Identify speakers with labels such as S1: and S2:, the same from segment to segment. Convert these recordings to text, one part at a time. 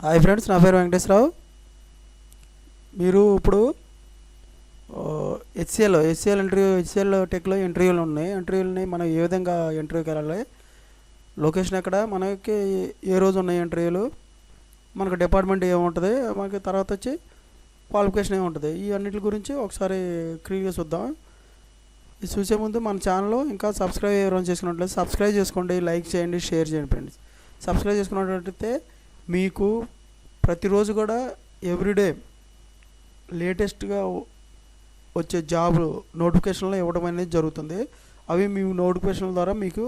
S1: Hi friends, నా పేరు వెంకటేశ్వరరావు. మీరు ఇప్పుడు హెచ్సిఎల్ టెక్లో ఇంటర్వ్యూలు ఉన్నాయి. ఇంటర్వ్యూలని మనం ఏ విధంగా ఇంటర్వ్యూకి వెళ్ళాలి, లొకేషన్ ఎక్కడ, మనకి ఏ రోజు ఉన్నాయి ఇంటర్వ్యూలు, మనకు డిపార్ట్మెంట్ ఏముంటుంది, మనకి తర్వాత వచ్చి క్వాలిఫికేషన్ ఏముంటుంది, ఈ అన్నిటి గురించి ఒకసారి క్లియర్గా చూద్దాం. ఇది చూసే ముందు మన ఛానల్ ఇంకా సబ్స్క్రైబ్ ఎవరైనా చేసుకున్నట్లయితే సబ్స్క్రైబ్ చేసుకోండి, లైక్ చేయండి, షేర్ చేయండి ఫ్రెండ్స్. సబ్స్క్రైబ్ చేసుకున్నట్లయితే మీకు ప్రతిరోజు కూడా ఎవ్రీడే లేటెస్ట్గా వచ్చే జాబ్ నోటిఫికేషన్లు ఇవ్వడం అనేది జరుగుతుంది. అవి మీ నోటిఫికేషన్ల ద్వారా మీకు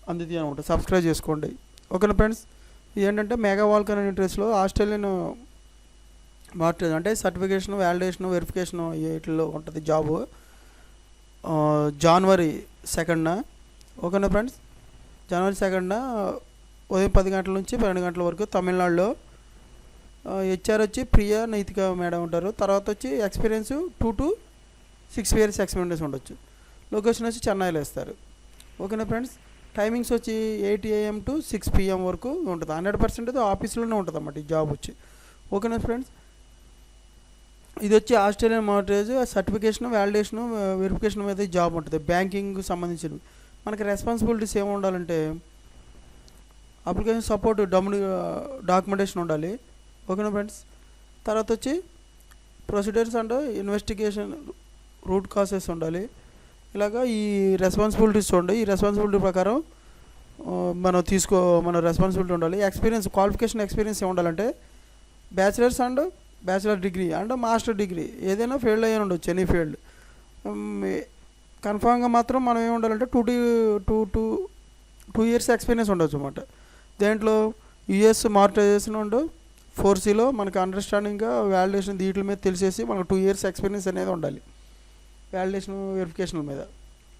S1: అందుతాయి అనమాట. సబ్స్క్రైబ్ చేసుకోండి, ఓకేనా ఫ్రెండ్స్. ఏంటంటే మెగా వాల్కన్ ఇంట్రెస్ట్లో ఆస్ట్రేలియన్ మార్కెట్ అంటే సర్టిఫికేషన్, వ్యాలిడేషన్, వెరిఫికేషన్ వీటిలో ఉంటుంది జాబు. జనవరి 2న, ఓకేనా ఫ్రెండ్స్. జనవరి 2న ఉదయం 10 గంటల నుంచి 12 గంటల వరకు తమిళనాడులో. హెచ్ఆర్ వచ్చి ప్రియా నైతిక మేడం ఉంటారు. తర్వాత వచ్చి ఎక్స్పీరియన్స్ 2 to 6 years ఎక్స్పీరియన్స్ ఉండొచ్చు. లొకేషన్ వచ్చి చెన్నైలో ఇస్తారు, ఓకేనా ఫ్రెండ్స్. టైమింగ్స్ వచ్చి 8 AM to 6 PM వరకు ఉంటుంది. 100% ఆఫీస్లోనే ఉంటుంది అన్నమాట ఈ జాబ్ వచ్చి, ఓకేనా ఫ్రెండ్స్. ఇది వచ్చి Australian mortgage certification, validation, verification మీద జాబ్ ఉంటుంది. బ్యాంకింగ్ సంబంధించినవి. మనకి రెస్పాన్సిబిలిటీస్ ఏమి ఉండాలంటే అప్లికేషన్ సపోర్ట్ డాక్యుమెంటేషన్ ఉండాలి, ఓకేనా ఫ్రెండ్స్. తర్వాత వచ్చి ప్రొసీడర్స్ అండ్ ఇన్వెస్టిగేషన్ రూట్ కాసెస్ ఉండాలి. ఇలాగా ఈ రెస్పాన్సిబిలిటీస్ ఉండాలి. ఈ రెస్పాన్సిబిలిటీ ప్రకారం మన రెస్పాన్సిబిలిటీ ఉండాలి. ఎక్స్పీరియన్స్, క్వాలిఫికేషన్ ఎక్స్పీరియన్స్ ఏమి ఉండాలంటే bachelor degree and master degree ఏదైనా ఫీల్డ్ అయ్యి ఉండొచ్చు, ఎనీ ఫీల్డ్. కన్ఫామ్గా మాత్రం మనం ఏమి ఉండాలంటే 2 years ఎక్స్పీరియన్స్ ఉండొచ్చు అన్నమాట. దేంట్లో యుఎస్ మార్టైజేషన్ అండ్ 4Cలో మనకి అండర్స్టాండింగ్గా వ్యాలిడేషన్ వీటి మీద తెలిసేసి మనకు 2 years ఎక్స్పీరియన్స్ అనేది ఉండాలి వ్యాలిడేషన్, వెరిఫికేషన్ మీద,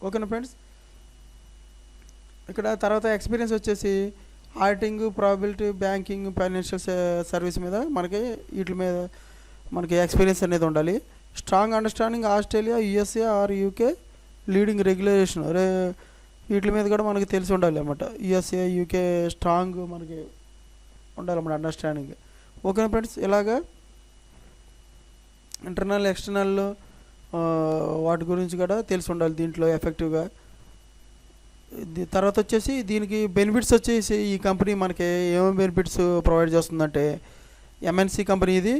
S1: ఓకేనా ఫ్రెండ్స్. ఇక్కడ తర్వాత ఎక్స్పీరియన్స్ వచ్చేసి auditing, probability, banking, financial service మీద వీటి మీద మనకి ఎక్స్పీరియన్స్ అనేది ఉండాలి. Strong understanding Australia, USA or UK leading regulation వీటి మీద కూడా మనకి తెలిసి ఉండాలి అన్నమాట. యుఎస్ఏ, యూకే స్ట్రాంగ్ మనకి ఉండాలన్నమాట అండర్స్టాండింగ్, ఓకేనా ఫ్రెండ్స్. ఇలాగా ఇంటర్నల్, ఎక్స్టర్నల్ వాటి గురించి కూడా తెలిసి ఉండాలి దీంట్లో ఎఫెక్టివ్గా. తర్వాత వచ్చేసి దీనికి బెనిఫిట్స్ వచ్చేసి ఈ కంపెనీ మనకి ఏమేమి బెనిఫిట్స్ ప్రొవైడ్ చేస్తుందంటే ఎంఎన్సి కంపెనీ ఇది.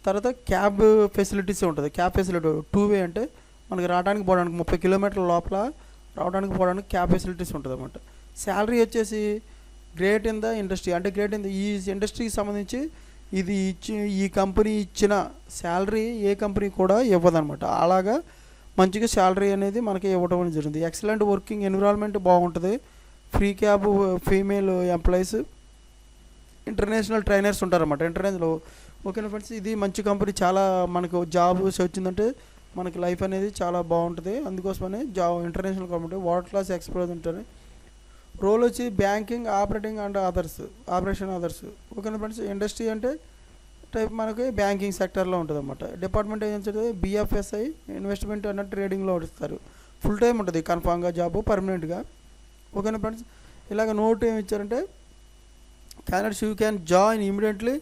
S1: తర్వాత క్యాబ్ ఫెసిలిటీస్ ఉంటుంది. క్యాబ్ ఫెసిలిటీ 2 way అంటే మనకి రావడానికి పోవడానికి 30 kilometers లోపల రావడానికి పోవడానికి క్యాబ్ ఫెసిలిటీస్ ఉంటుంది అన్నమాట. శాలరీ వచ్చేసి గ్రేట్ ఇన్ ద ఇండస్ట్రీ అంటే ఈ ఇండస్ట్రీకి సంబంధించి ఈ కంపెనీ ఇచ్చిన శాలరీ ఏ కంపెనీ కూడా ఇవ్వదన్నమాట. అలాగా మంచిగా శాలరీ అనేది మనకి ఇవ్వడం అనేది జరిగింది. ఎక్సలెంట్ వర్కింగ్ ఎన్విరాన్మెంట్ బాగుంటుంది. Free cab, female employees, international trainers ఉంటారన్నమాట ఇంటర్నేషనల్, ఓకేనా ఫ్రెండ్స్. ఇది మంచి కంపెనీ. చాలా మనకు జాబ్ వచ్చిందంటే మనకి లైఫ్ అనేది చాలా బాగుంటుంది. అందుకోసమని international company world class expose ఉంటుంది. రోల్ వచ్చి banking, operating and operation others, ఓకేనా ఫ్రెండ్స్. ఇండస్ట్రీ అంటే టైప్ మనకి బ్యాంకింగ్ సెక్టర్లో ఉంటుంది అన్నమాట. డిపార్ట్మెంట్ ఏంటంటే BFSI ఇన్వెస్ట్మెంట్ అండ్ ట్రేడింగ్లో ఇస్తారు. ఫుల్ టైం ఉంటుంది కన్ఫామ్గా జాబ్, పర్మనెంట్గా, ఓకేనా ఫ్రెండ్స్. ఇలాగ నోట్ ఏమి ఇచ్చారంటే candidates you can join immediately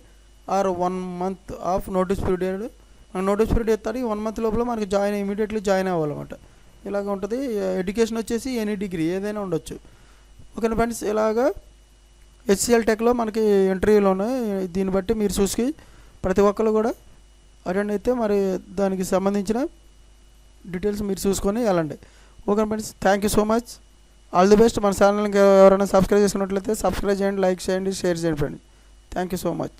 S1: are 1 month of notice period. మనకు నోటీస్ పీరియడ్ ఇస్తారు. ఈ 1 month లోపల మనకి ఇమీడియట్లీ జాయిన్ అవ్వాలన్నమాట. ఇలాగ ఉంటుంది. ఎడ్యుకేషన్ వచ్చేసి ఎనీ డిగ్రీ ఏదైనా ఉండొచ్చు, ఓకేనా ఫ్రెండ్స్. ఇలాగా హెచ్సిఎల్ టెక్లో మనకి ఇంటర్వ్యూలు ఉన్నాయి. దీన్ని బట్టి మీరు చూసి ప్రతి ఒక్కరు కూడా అటెండ్ అయితే మరి దానికి సంబంధించిన డీటెయిల్స్ మీరు చూసుకొని వెళ్ళండి, okay friends. Thank you so much, all the best. మన ఛానల్కి ఎవరైనా సబ్స్క్రైబ్ చేసుకున్నట్లయితే సబ్స్క్రైబ్ చేయండి, లైక్ చేయండి, షేర్ చేయండి friends. Thank you so much.